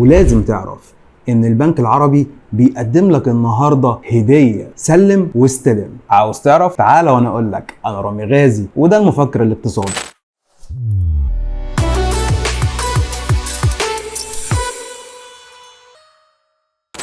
ولازم تعرف ان البنك العربي بيقدم لك النهارده هديه سلم واستلم. عاوز تعرف؟ تعال وانا اقول لك. انا رامي غازي وده المفكر الاقتصادي.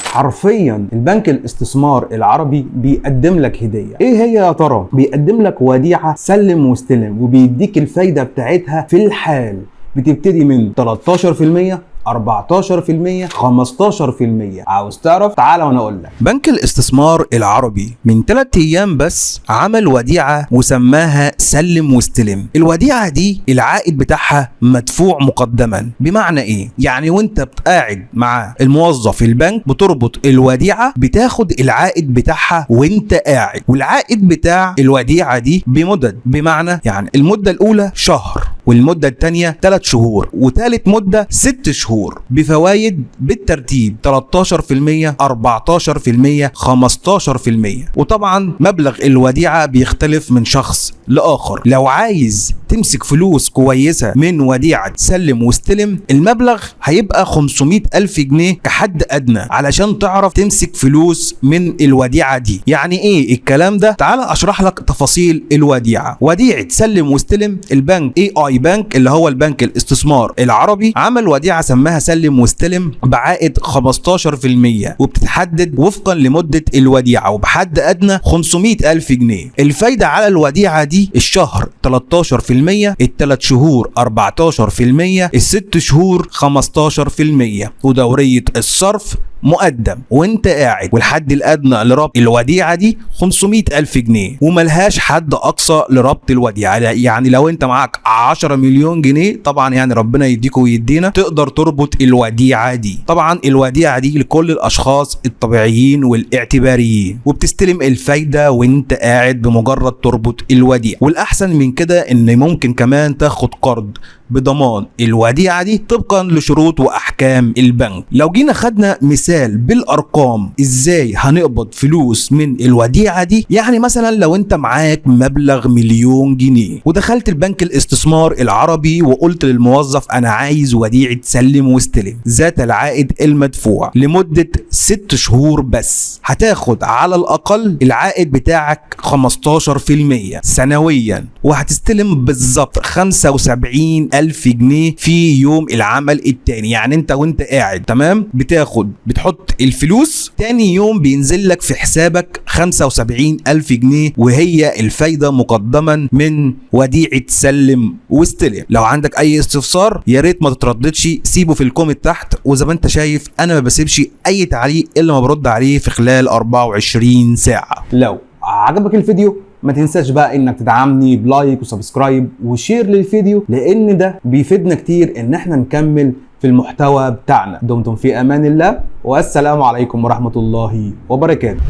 حرفيا البنك الاستثمار العربي بيقدم لك هديه. ايه هي يا ترى؟ بيقدم لك وديعه سلم واستلم، وبيديك الفايده بتاعتها في الحال بتبتدي من 13%، 14%، 15%. عاوز تعرف؟ تعال وانا اقول لك. بنك الاستثمار العربي من 3 ايام بس عمل وديعة وسماها سلم واستلم. الوديعة دي العائد بتاعها مدفوع مقدما. بمعنى ايه؟ يعني وانت قاعد مع الموظف في البنك بتربط الوديعة، بتاخد العائد بتاعها وانت قاعد، والعائد بتاع الوديعة دي بمدد. بمعنى يعني المدة الاولى شهر، والمدة الثانية 3 شهور، وثالث مدة 6 شهور، بفوايد بالترتيب 13%، 14%، 15%. وطبعا مبلغ الوديعة بيختلف من شخص لآخر. لو عايز تمسك فلوس كويسة من وديعة سلم واستلم، المبلغ هيبقى 500,000 جنيه كحد أدنى علشان تعرف تمسك فلوس من الوديعة دي. يعني ايه الكلام ده؟ تعال اشرح لك تفاصيل الوديعة. وديعة سلم واستلم، البنك AI بنك اللي هو البنك الاستثمار العربي عمل وديعة سماها سلم واستلم بعائد 15%، وبتتحدد وفقا لمدة الوديعة، وبحد أدنى 500,000 جنيه. الفايدة على الوديعة دي الشهر 13%، الثلاث شهور 14%، الست شهور 15%، ودورية الصرف مقدم وانت قاعد، والحد الادنى لربط الوديعه دي 500,000 جنيه، وملهاش حد اقصى لربط الوديعه. يعني لو انت معاك 10 مليون جنيه، طبعا يعني ربنا يديك ويدينا، تقدر تربط الوديعه دي. طبعا الوديعه دي لكل الاشخاص الطبيعيين والاعتباريين، وبتستلم الفايده وانت قاعد بمجرد تربط الوديعه. والاحسن من كده ان ممكن كمان تاخد قرض بضمان الوديعه دي طبقا لشروط واحكام البنك. لو جينا خدنا مثال بالارقام ازاي هنقبض فلوس من الوديعه دي، يعني مثلا لو انت معاك مبلغ 1,000,000 جنيه ودخلت البنك الاستثمار العربي وقلت للموظف انا عايز وديعه سلم واستلم ذات العائد المدفوع لمده 6 شهور بس، هتاخد على الاقل العائد بتاعك 15% سنويا، وهتستلم بالظبط 75,000 جنيه في يوم العمل التاني. يعني انت وانت قاعد تمام بتحط الفلوس، تاني يوم بينزل لك في حسابك 75,000 جنيه، وهي الفايدة مقدما من وديعة سلم واستلم. لو عندك اي استفسار يا ريت ما تترددش، سيبه في الكومنت تحت، وزي ما انت شايف انا ما بسيبش اي تعليق الا ما برد عليه في خلال 24 ساعة. لو عجبك الفيديو ما تنساش بقى انك تدعمني بلايك وسبسكرايب وشير للفيديو، لان ده بيفيدنا كتير ان احنا نكمل في المحتوى بتاعنا. دمتم في امان الله، والسلام عليكم ورحمة الله وبركاته.